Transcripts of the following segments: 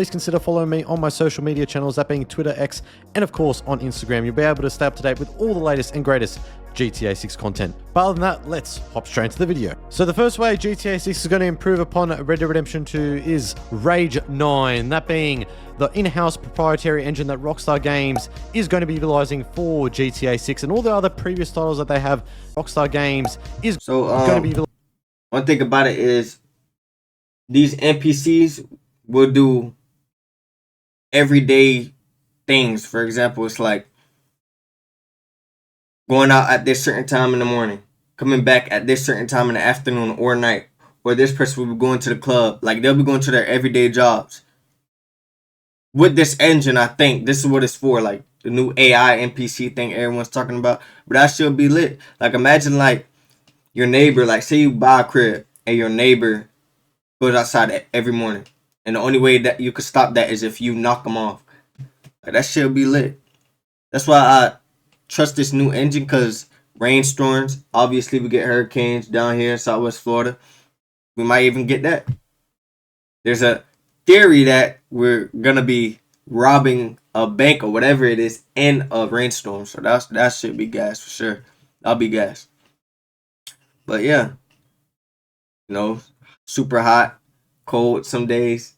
Please consider following me on my social media channels, that being Twitter, X, and of course on Instagram. You'll be able to stay up to date with all the latest and greatest GTA 6 content. But other than that, let's hop straight into the video. So the first way GTA 6 is going to improve upon Red Dead Redemption 2 is Rage 9, that being the in-house proprietary engine that Rockstar Games is going to be utilizing for GTA 6 and all the other previous titles that they have. Rockstar Games is going to be... One thing about it is these NPCs will do everyday things. For example, it's like going out at this certain time in the morning, coming back at this certain time in the afternoon or night, or this person will be going to the club. Like, they'll be going to their everyday jobs. With this engine, I think this is what it's for, like the new AI NPC thing everyone's talking about. But that should be lit. Like, imagine like your neighbor, like say you buy a crib and your neighbor goes outside every morning, and the only way that you could stop that is if you knock them off. Like, that should be lit. That's why I trust this new engine, because rainstorms, obviously we get hurricanes down here in Southwest Florida. We might even get that. There's a theory that we're gonna be robbing a bank or whatever it is in a rainstorm. So that should be gas for sure. I'll be gas. But yeah, you know, super hot, cold some days,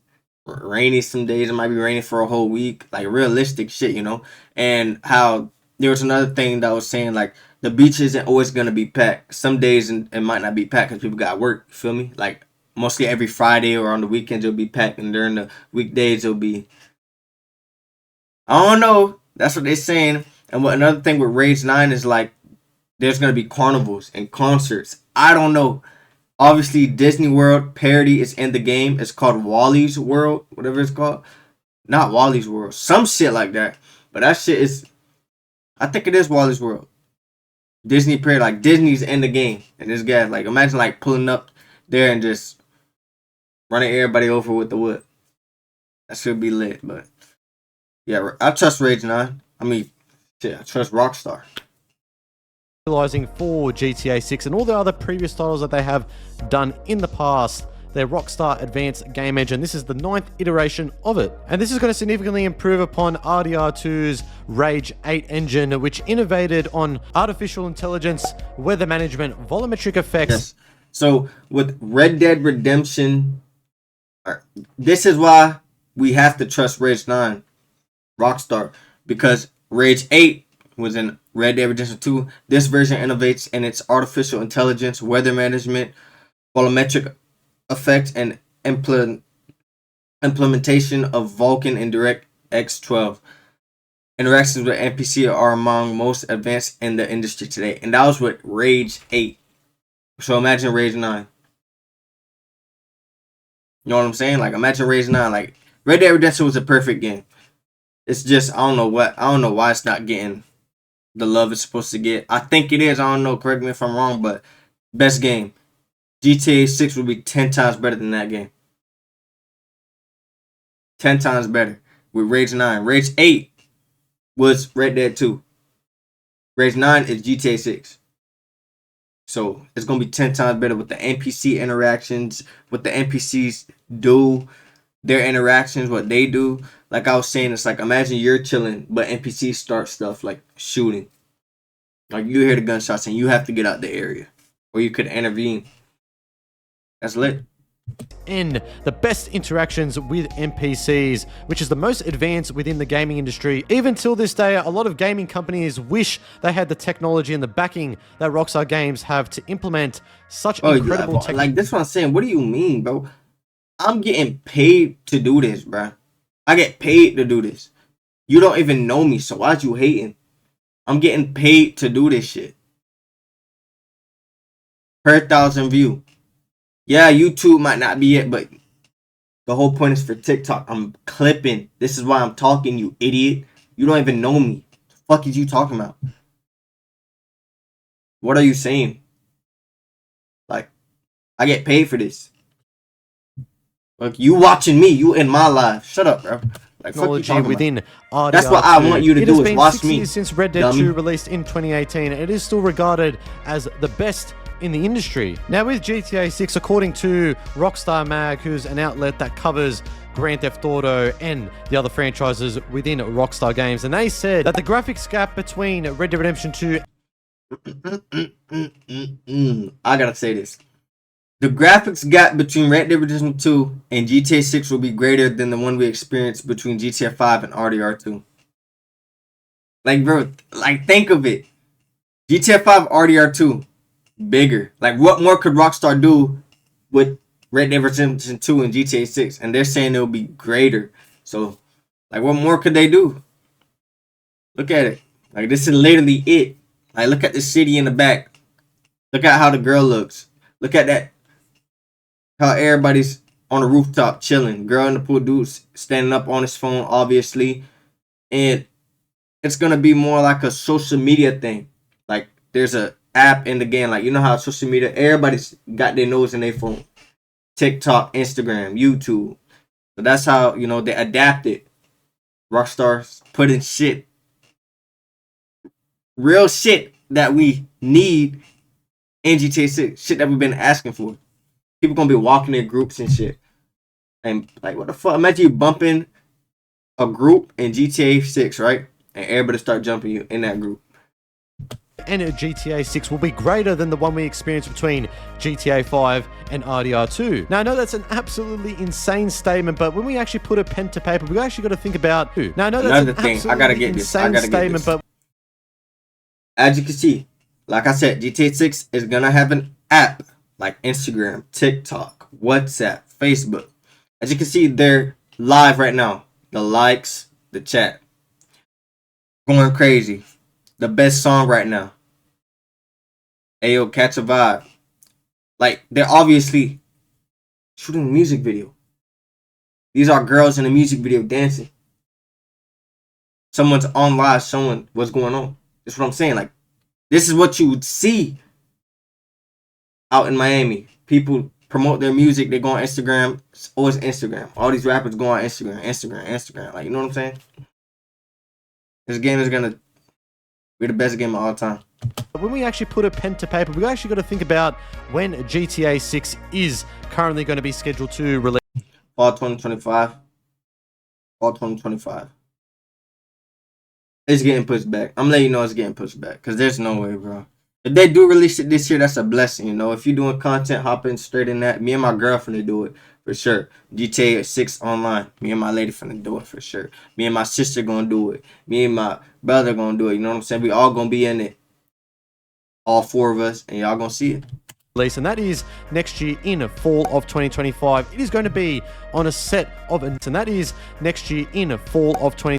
rainy some days. It might be raining for a whole week. Like, realistic shit, you know. And how there was another thing that was saying, like, the beach isn't always gonna be packed. Some days it might not be packed because people got work. You feel me? Like, mostly every Friday or on the weekends it'll be packed, and during the weekdays it'll be, I don't know. That's what they're saying. And what another thing with Rage 9 is, like, there's gonna be carnivals and concerts. I don't know. Obviously, Disney World parody is in the game. It's called Wally's World, whatever it's called. Not Wally's World, some shit like that. But that shit is, I think it is Wally's World. Disney parody, like Disney's in the game, and this guy, like, imagine like pulling up there and just running everybody over with the wood. That should be lit. But yeah, I trust Rage 9. I mean, shit, I trust Rockstar. Utilizing for GTA 6 and all the other previous titles that they have done in the past. Their Rockstar Advanced Game Engine. This is the 9th iteration of it. And this is going to significantly improve upon RDR2's Rage 8 engine, which innovated on artificial intelligence, weather management, volumetric effects. Yes. So with Red Dead Redemption, this is why we have to trust Rage 9, Rockstar, because Rage 8 was in Red Dead Redemption 2. This version innovates in its artificial intelligence, weather management, volumetric effects, and implementation of Vulkan and DirectX 12. Interactions with NPC are among most advanced in the industry today. And that was with Rage 8. So imagine Rage 9. You know what I'm saying? Like, imagine Rage 9. Like, Red Dead Redemption was a perfect game. It's just, I don't know why it's not getting the love it's supposed to get. I think it is. I don't know. Correct me if I'm wrong, but best game. GTA 6 would be 10 times better than that game. 10 times better with Rage 9. Rage 8 was Red Dead 2. Rage 9 is GTA 6. So it's going to be 10 times better with the NPC interactions, what the NPCs do, their interactions, what they do. Like I was saying, it's like, imagine you're chilling, but NPCs start stuff like shooting. Like, you hear the gunshots and you have to get out the area, or you could intervene. That's lit. And the best interactions with NPCs, which is the most advanced within the gaming industry. Even till this day, a lot of gaming companies wish they had the technology and the backing that Rockstar Games have to implement such incredible technology. Like, that's what I'm saying. What do you mean, bro? I'm getting paid to do this, bro. I get paid to do this. You don't even know me, so why'd you hating? I'm getting paid to do this shit. Per 1,000 view. Yeah, YouTube might not be it, but the whole point is for TikTok. I'm clipping. This is why I'm talking, you idiot. You don't even know me. What the fuck is you talking about? What are you saying? Like, I get paid for this. Like, you watching me, you in my life. Shut up, bro. Like, technology within RDR2. That's what I want you to do, is watch me. It has been 6 years since Red Dead 2 released in 2018. It is still regarded as the best in the industry. Now with GTA 6, according to Rockstar Mag, who's an outlet that covers Grand Theft Auto and the other franchises within Rockstar Games, and they said that the graphics gap between Red Dead Redemption 2 I gotta say this. The graphics gap between Red Dead Redemption 2 and GTA 6 will be greater than the one we experienced between GTA 5 and RDR 2. Like, bro, like, think of it. GTA 5, RDR 2, bigger. Like, what more could Rockstar do with Red Dead Redemption 2 and GTA 6? And they're saying it'll be greater. So, like, what more could they do? Look at it. Like, this is literally it. Like, look at the city in the back. Look at how the girl looks. Look at that. How everybody's on the rooftop chilling. Girl in the pool, dude standing up on his phone, obviously. And it's going to be more like a social media thing. Like, there's a app in the game. Like, you know how social media, everybody's got their nose in their phone. TikTok, Instagram, YouTube. So that's how, you know, they adapted. Rockstar's putting shit. Real shit that we need in GTA 6. Shit that we've been asking for. People going to be walking in groups and shit. And, like, what the fuck? Imagine you bumping a group in GTA 6, right? And everybody start jumping you in that group. and GTA 6 will be greater than the one we experienced between GTA 5 and RDR 2. Now, I know that's an absolutely insane statement, but when we actually put a pen to paper, we actually got to think about who. Now, I know that's another an thing. I gotta get this. I gotta get this. But as you can see, like I said, GTA 6 is gonna have an app like Instagram, TikTok, WhatsApp, Facebook. As you can see, they're live right now. The likes, the chat. Going crazy. The best song right now. Ayo, catch a vibe. Like, they're obviously shooting a music video. These are girls in a music video dancing. Someone's on live showing what's going on. That's what I'm saying. Like, this is what you would see out in Miami. People promote their music. They go on Instagram. It's always Instagram. All these rappers go on Instagram. Like, you know what I'm saying? This game is going to be the best game of all time. when we actually put a pen to paper, we actually got to think about when GTA 6 is currently going to be scheduled to release. Fall 2025. Fall 2025. It's getting pushed back. I'm letting you know it's getting pushed back. Because there's no way, bro. If they do release it this year, that's a blessing, you know. If you're doing content, hopping straight in that. Me and my girlfriend to do it, for sure. GTA 6 online. Me and my lady finna do it, for sure. Me and my sister gonna do it. Me and my brother gonna do it. You know what I'm saying? We all gonna be in it. All four of us. And y'all gonna see it. And that is next year in fall of 2025. It is going to be on a set of... And that is next year in fall of 20...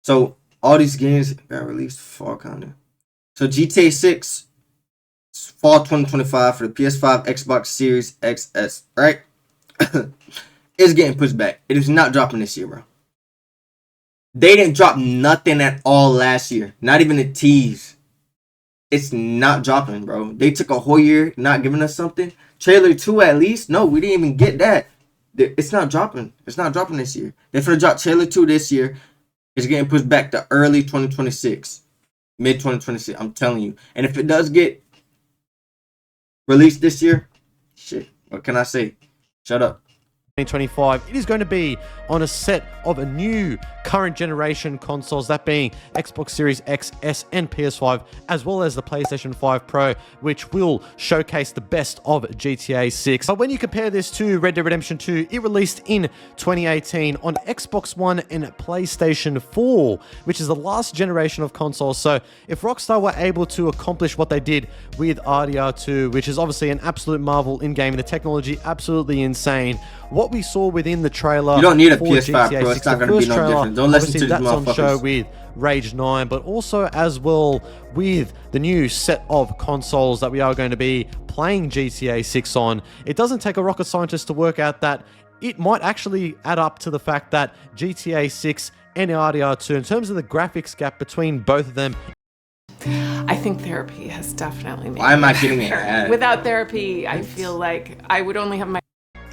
So, all these games got released fall calendar. So, GTA 6... fall 2025 for the PS5, Xbox Series XS, right? It's getting pushed back. It is not dropping this year, bro. They didn't drop nothing at all last year. Not even a tease. It's not dropping, bro. They took a whole year not giving us something. Trailer 2 at least? No, we didn't even get that. It's not dropping. It's not dropping this year. They're going to drop Trailer 2 this year. It's getting pushed back to early 2026. Mid 2026, I'm telling you. And if it does get released this year, shit, what can I say? Shut up. 2025, it is going to be on a set of a new current generation consoles, that being Xbox Series X, S, and PS5, as well as the PlayStation 5 Pro, which will showcase the best of GTA 6. But when you compare this to Red Dead Redemption 2, it released in 2018 on Xbox One and PlayStation 4, which is the last generation of consoles. So if Rockstar were able to accomplish what they did with RDR 2, which is obviously an absolute marvel in gaming, the technology absolutely insane, what we saw within the trailer, you don't need a GTA PS5 Pro. 6, It's not going to be no different. Don't listen to these that's motherfuckers. on show with Rage 9, but also as well with the new set of consoles that we are going to be playing GTA 6 on. It doesn't take a rocket scientist to work out that it might actually add up to the fact that GTA 6 and RDR 2, in terms of the graphics gap between both of them, I think therapy has definitely made Why am I getting it? Without therapy, I feel like I would only have my...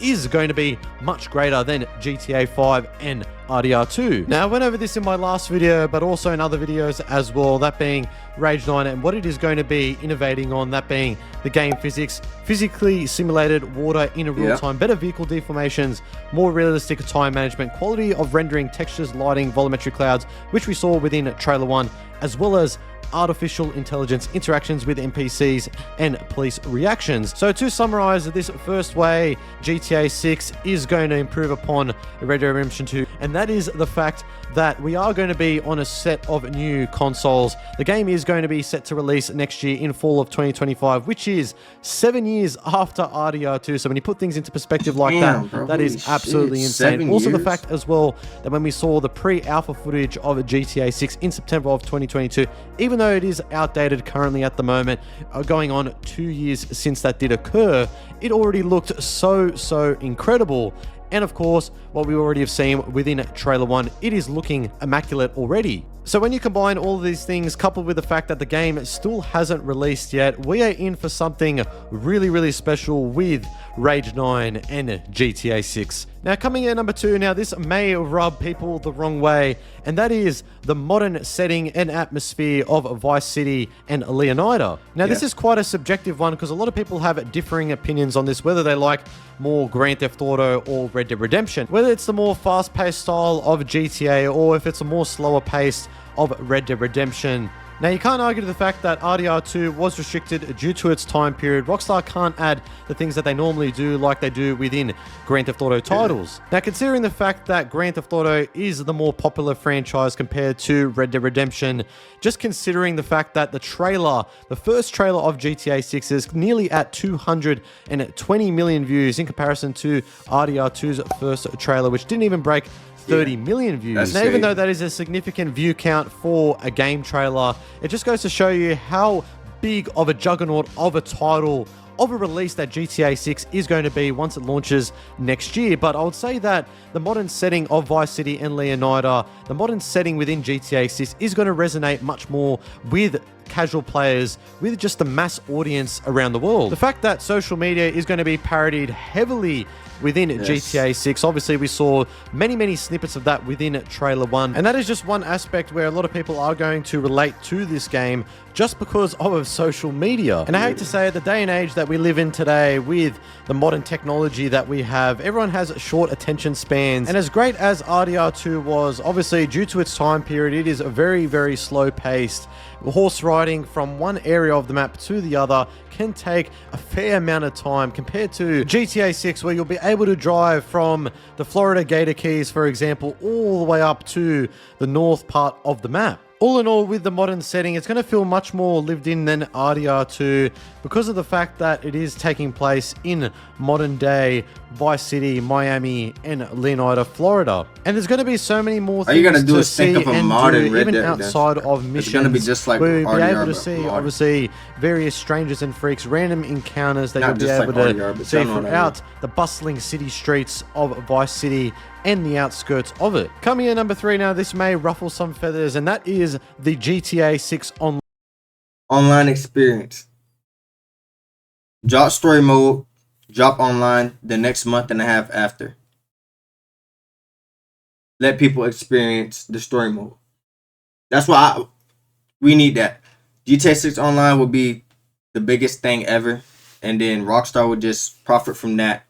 is going to be much greater than GTA 5 and RDR2. Now, I went over this in my last video, but also in other videos as well, that being Rage 9 and what it is going to be innovating on, that being the game physics, physically simulated water in real time, better vehicle deformations, more realistic time management, quality of rendering, textures, lighting, volumetric clouds, which we saw within Trailer 1, as well as artificial intelligence interactions with NPCs and police reactions. So to summarize, this first way GTA 6 is going to improve upon Red Dead Redemption 2, and that is the fact that we are going to be on a set of new consoles. The game is going to be set to release next year in fall of 2025, which is 7 years after RDR2. So when you put things into perspective like that, bro, that is absolutely insane. Also, the fact as well that when we saw the pre-alpha footage of GTA 6 in September of 2022, even though it is outdated currently at the moment, going on 2 years since that did occur, it already looked so incredible. And of course, what we already have seen within Trailer 1, it is looking immaculate already. So when you combine all of these things, coupled with the fact that the game still hasn't released yet, we are in for something really special with Rage 9 and GTA 6. Now, coming in at number 2, now this may rub people the wrong way, and that is the modern setting and atmosphere of Vice City and Leonida. Now, this is quite a subjective one because a lot of people have differing opinions on this, whether they like more Grand Theft Auto or Red Dead Redemption, whether it's the more fast-paced style of GTA or if it's a more slower paced of Red Dead Redemption. Now, you can't argue to the fact that RDR2 was restricted due to its time period. Rockstar can't add the things that they normally do like they do within Grand Theft Auto titles. Now, considering the fact that Grand Theft Auto is the more popular franchise compared to Red Dead Redemption, just considering the fact that the first trailer of GTA 6 is nearly at 220 million views in comparison to RDR2's first trailer, which didn't even break 30 million views. Now, even though that is a significant view count for a game trailer, it just goes to show you how big of a juggernaut of a title of a release that GTA 6 is going to be once it launches next year. But I would say that the modern setting of Vice City and Leonida, the modern setting within GTA 6 is going to resonate much more with casual players, with just the mass audience around the world. The fact that social media is going to be parodied heavily within GTA 6. Obviously, we saw many snippets of that within Trailer 1. And that is just one aspect where a lot of people are going to relate to this game just because of social media. And I hate to say it, the day and age that we live in today with the modern technology that we have, everyone has short attention spans. And as great as RDR2 was, obviously due to its time period, it is a very slow paced. Horse riding from one area of the map to the other can take a fair amount of time compared to GTA 6, where you'll be able to drive from the Florida Gator Keys, for example, all the way up to the north part of the map. All in all, with the modern setting, it's going to feel much more lived in than RDR2 because of the fact that it is taking place in modern day Vice City, Miami, and Leonida, Florida. And there's going to be so many more things to see and do, even outside of missions. It's going to be just like we'll be able to see, obviously, various strangers and freaks, random encounters that you'll be able to see throughout the bustling city streets of Vice City and the outskirts of it. Coming in number 3 now, this may ruffle some feathers, and that is the GTA 6 online experience. Drop story mode, drop online the next month and a half after. Let people experience the story mode. That's why we need that. GTA 6 online will be the biggest thing ever, and then Rockstar will just profit from that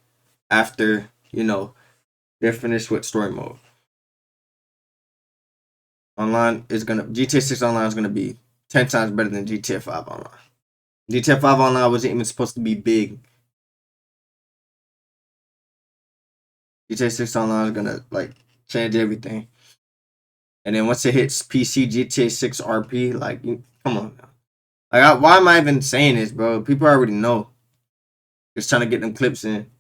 after, you know, they're finished with story mode. GTA 6 online is gonna be 10 times better than GTA 5 online. GTA 5 online wasn't even supposed to be big. GTA 6 online is gonna like change everything. And then once it hits PC, GTA 6 RP, like, come on now. Like, why am I even saying this, bro? People already know. Just trying to get them clips in.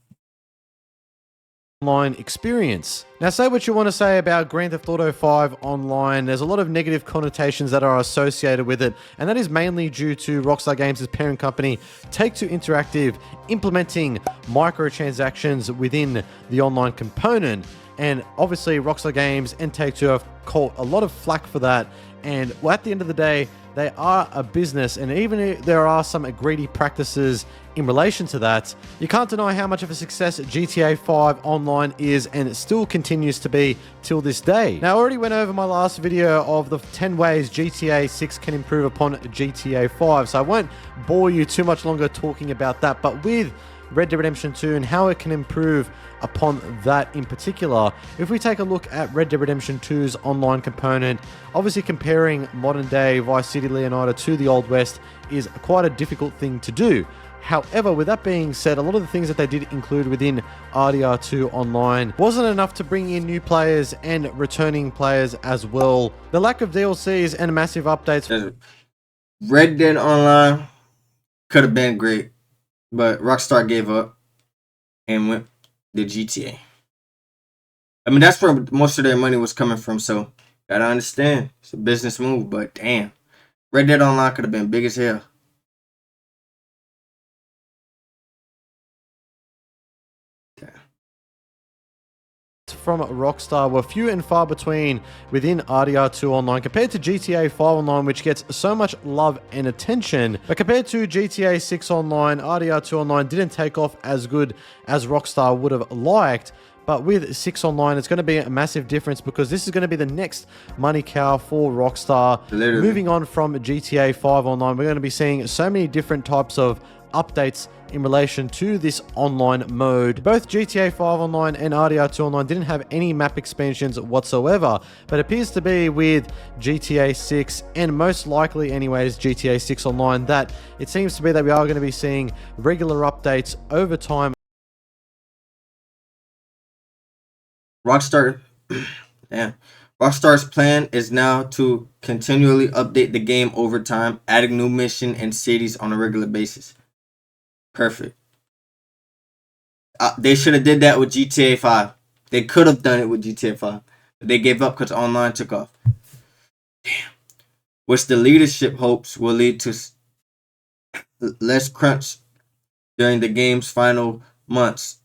Online experience. Now, say what you want to say about Grand Theft Auto 5 online. There's a lot of negative connotations that are associated with it, and that is mainly due to Rockstar Games' parent company, Take-Two Interactive, implementing microtransactions within the online component. And obviously Rockstar Games and Take-Two have caught a lot of flack for that. And well, at the end of the day, they are a business, and even if there are some greedy practices in relation to that, you can't deny how much of a success GTA 5 Online is, and it still continues to be till this day. Now, I already went over my last video of the 10 ways GTA 6 can improve upon GTA 5, so I won't bore you too much longer talking about that, but with Red Dead Redemption 2 and how it can improve upon that in particular. If we take a look at Red Dead Redemption 2's online component, obviously comparing modern day Vice City Leonardo to the Old West is quite a difficult thing to do. However, with that being said, a lot of the things that they did include within RDR2 Online wasn't enough to bring in new players and returning players as well. The lack of DLCs and massive updates. Red Dead Online could have been great, but Rockstar gave up and went to GTA. I mean, that's where most of their money was coming from, so gotta understand. It's a business move, but damn. Red Dead Online could have been big as hell. From Rockstar were few and far between within RDR2 Online compared to GTA 5 Online, which gets so much love and attention. But compared to GTA 6 Online, RDR2 Online didn't take off as good as Rockstar would have liked. But with 6 Online, it's going to be a massive difference because this is going to be the next money cow for Rockstar. Literally. Moving on from GTA 5 Online, we're going to be seeing so many different types of updates in relation to this online mode. Both GTA 5 Online and RDR2 Online didn't have any map expansions whatsoever, but it appears to be with GTA 6 and most likely anyways GTA 6 Online that it seems to be that we are going to be seeing regular updates over time. Rockstar's plan is now to continually update the game over time, adding new mission and cities on a regular basis. Perfect. They should have did that with GTA 5. They could have done it with GTA 5. But they gave up because online took off. Damn. Which the leadership hopes will lead to less crunch during the game's final months.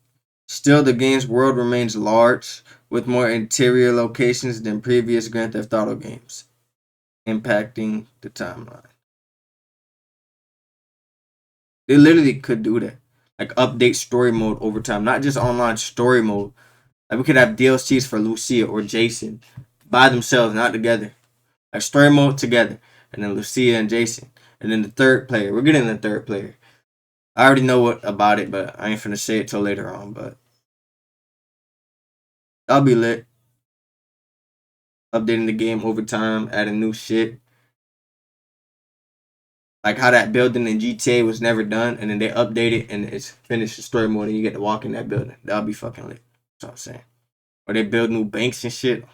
Still, the game's world remains large, with more interior locations than previous Grand Theft Auto games, impacting the timeline. They literally could do that. Like, update story mode over time. Not just online story mode. Like, we could have DLCs for Lucia or Jason by themselves, not together. Like, story mode together. And then Lucia and Jason. And then the third player. We're getting the third player. I already know what about it, but I ain't finna say it till later on. But I'll be lit. Updating the game over time. Adding new shit. Like how that building in GTA was never done, and then they update it and it's finished the story mode and you get to walk in that building. That'll be fucking lit. That's what I'm saying. Or they build new banks and shit.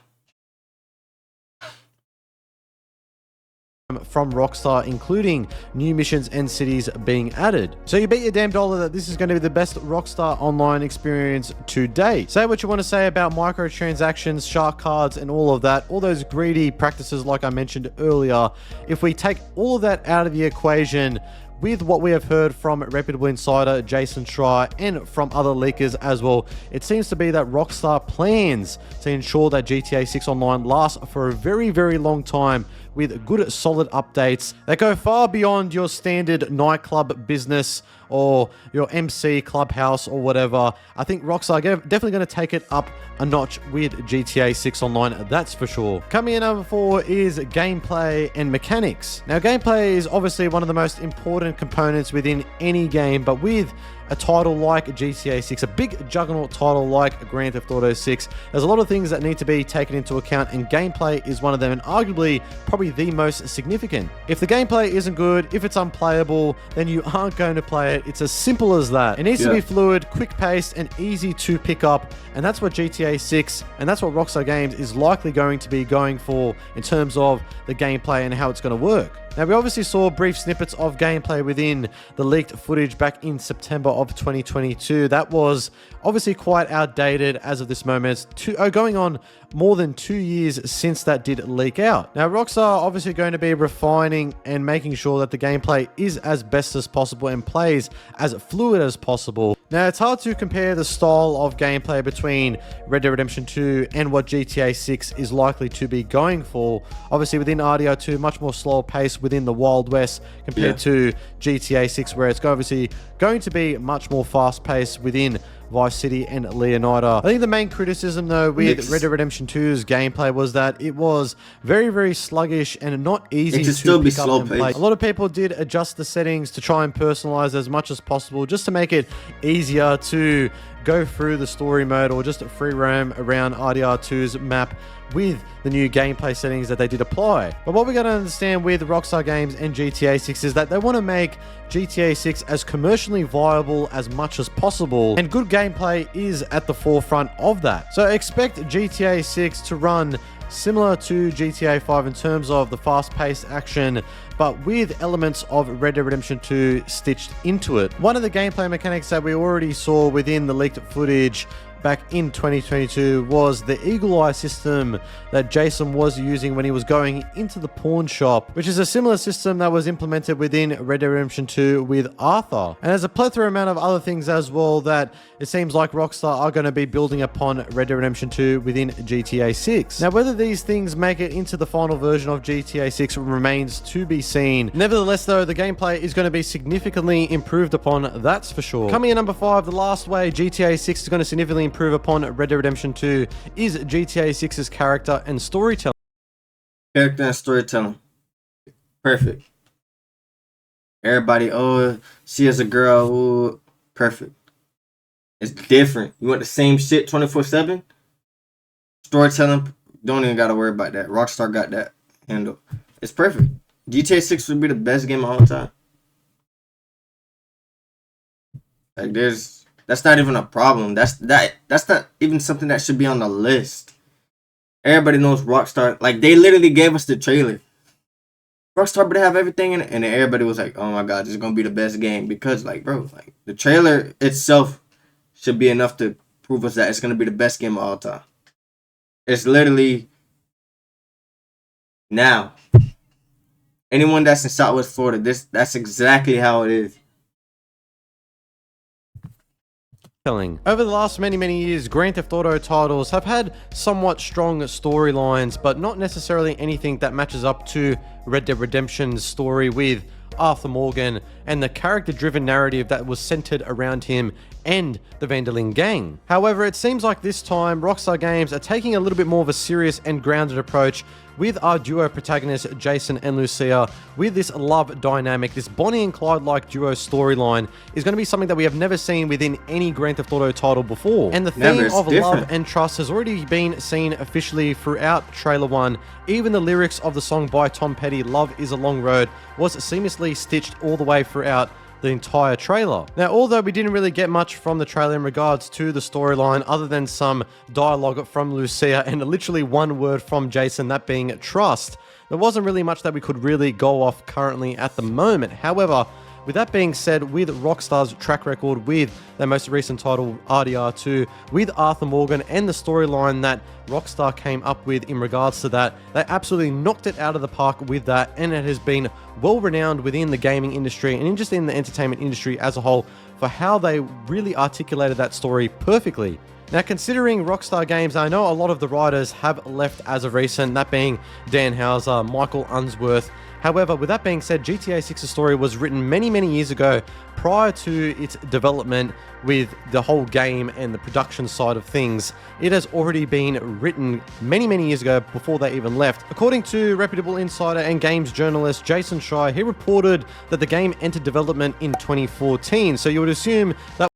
From Rockstar, including new missions and cities being added. So you bet your damn dollar that this is going to be the best Rockstar Online experience to date. Say what you want to say about microtransactions, shark cards, and all of that, all those greedy practices like I mentioned earlier. If we take all of that out of the equation, with what we have heard from reputable insider Jason Schreier and from other leakers as well, it seems to be that Rockstar plans to ensure that GTA 6 Online lasts for a very, very long time with good, solid updates that go far beyond your standard nightclub business or your MC clubhouse or whatever. I think Rockstar are definitely going to take it up a notch with GTA 6 Online, that's for sure. Coming in number 4 is gameplay and mechanics. Now, gameplay is obviously one of the most important components within any game, but with a title like GTA 6, a big juggernaut title like Grand Theft Auto 6, there's a lot of things that need to be taken into account, and gameplay is one of them, and arguably probably the most significant. If the gameplay isn't good, if it's unplayable, then you aren't going to play it. It's as simple as that. It needs to be fluid, quick-paced, and easy to pick up, and that's what GTA 6, and that's what Rockstar Games is likely going to be going for in terms of the gameplay and how it's going to work. Now, we obviously saw brief snippets of gameplay within the leaked footage back in September of 2022. That was obviously quite outdated as of this moment. Going on more than 2 years since that did leak out. Now, Rockstar are obviously going to be refining and making sure that the gameplay is as best as possible and plays as fluid as possible. Now, it's hard to compare the style of gameplay between Red Dead Redemption 2 and what GTA 6 is likely to be going for. Obviously, within RDR2, much more slower pace within the Wild West compared to GTA 6, where it's obviously going to be much more fast-paced within Vice City and Leonida. I think the main criticism, though, with Red Dead Redemption 2's gameplay was that it was very, very sluggish and not easy to still be pick up and play. A lot of people did adjust the settings to try and personalize as much as possible just to make it easier to go through the story mode or just free roam around RDR2's map with the new gameplay settings that they did apply. But what we got to understand with Rockstar Games and GTA 6 is that they want to make GTA 6 as commercially viable as much as possible, and good gameplay is at the forefront of that. So expect GTA 6 to run similar to GTA 5 in terms of the fast-paced action, but with elements of Red Dead Redemption 2 stitched into it. One of the gameplay mechanics that we already saw within the leaked footage back in 2022 was the eagle eye system that Jason was using when he was going into the pawn shop, which is a similar system that was implemented within Red Dead Redemption 2 with Arthur. And there's a plethora amount of other things as well that it seems like Rockstar are going to be building upon Red Dead Redemption 2 within GTA 6. Now, whether these things make it into the final version of GTA 6 remains to be seen. Nevertheless, though, the gameplay is going to be significantly improved upon, that's for sure. Coming in number 5, the last way GTA 6 is going to significantly improve upon Red Dead Redemption 2 is GTA 6's character and storytelling. Character and storytelling. Perfect. Everybody, oh, she is a girl. Ooh, perfect. It's different. You want the same shit 24/7? Storytelling, don't even gotta worry about that. Rockstar got that handled. It's perfect. GTA 6 would be the best game of all time. Like, that's not even a problem. That's not even something that should be on the list. Everybody knows Rockstar. Like, they literally gave us the trailer. Rockstar would have everything in it, and then everybody was like, "Oh my god, this is gonna be the best game." Because, like, bro, like, the trailer itself should be enough to prove us that it's gonna be the best game of all time. It's literally now. Anyone that's in Southwest Florida, that's exactly how it is. Over the last many years, Grand Theft Auto titles have had somewhat strong storylines, but not necessarily anything that matches up to Red Dead Redemption's story with Arthur Morgan and the character-driven narrative that was centered around him and the Van der Linde gang. However, it seems like this time Rockstar Games are taking a little bit more of a serious and grounded approach with our duo protagonists Jason and Lucia. With this love dynamic, this Bonnie and Clyde-like duo storyline is going to be something that we have never seen within any Grand Theft Auto title before. And the theme of love and trust has already been seen officially throughout Trailer 1. Even the lyrics of the song by Tom Petty, "Love is a Long Road," was seamlessly stitched all the way throughout the entire trailer. Now, although we didn't really get much from the trailer in regards to the storyline other than some dialogue from Lucia and literally one word from Jason, that being trust, there wasn't really much that we could really go off currently at the moment. However, with that being said, with Rockstar's track record with their most recent title, RDR2, with Arthur Morgan and the storyline that Rockstar came up with in regards to that, they absolutely knocked it out of the park with that, and it has been well renowned within the gaming industry and just in the entertainment industry as a whole for how they really articulated that story perfectly. Now, considering Rockstar Games, I know a lot of the writers have left as of recent, that being Dan Houser, Michael Unsworth. However, with that being said, GTA 6's story was written many years ago prior to its development with the whole game and the production side of things. It has already been written many years ago before they even left. According to reputable insider and games journalist Jason Schreier, he reported that the game entered development in 2014. So you would assume that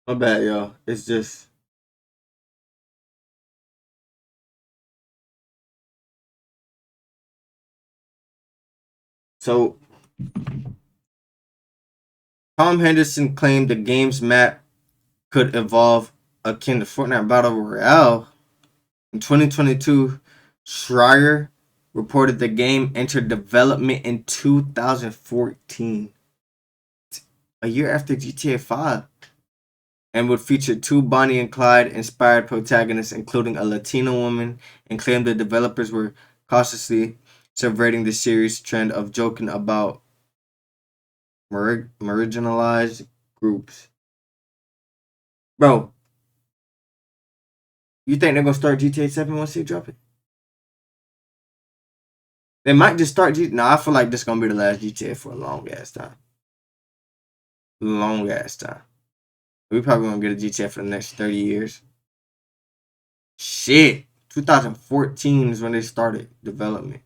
My bad, y'all. It's just so. Tom Henderson claimed the game's map could evolve akin to Fortnite Battle Royale. In 2022, Schreier reported the game entered development in 2014, a year after GTA 5, and would feature 2 Bonnie and Clyde inspired protagonists, including a Latino woman, and claimed the developers were cautiously subverting the series' trend of joking about marginalized groups. Bro, you think they're gonna start GTA 7 once they drop it? They might just start I feel like this is gonna be the last GTA for a long ass time. Long ass time. We probably gonna get a GTA for the next 30 years. Shit. 2014 is when they started development.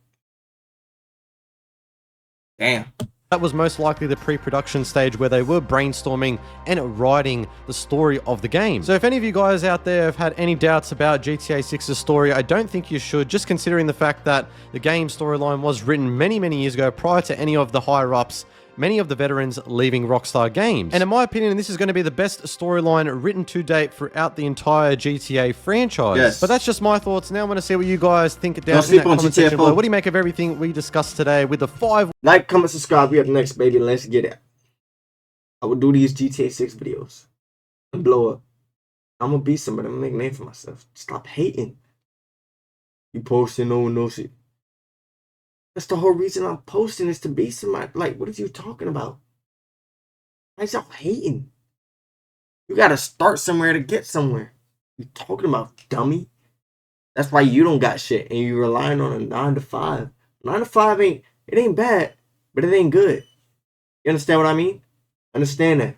Damn. That was most likely the pre-production stage where they were brainstorming and writing the story of the game. So if any of you guys out there have had any doubts about GTA 6's story, I don't think you should, just considering the fact that the game storyline was written many, many years ago prior to any of the higher-ups, many of the veterans leaving Rockstar Games. And in my opinion, this is going to be the best storyline written to date throughout the entire GTA franchise. Yes. But that's just my thoughts. Now I want to see what you guys think down in that comment section below. What do you make of everything we discussed today with the 5... Like, comment, subscribe. We up next, baby. Let's get it. I will do these GTA 6 videos and blow up. I'm going to be somebody. I'm going to make a name for myself. Stop hating. You posting no shit. That's the whole reason I'm posting, is to be somebody. Like, what are you talking about? Why is y'all hating? You gotta start somewhere to get somewhere. You talking about, dummy? That's why you don't got shit and you relying on a 9 to 5. 9 to 5 ain't bad, but it ain't good. You understand what I mean? Understand that.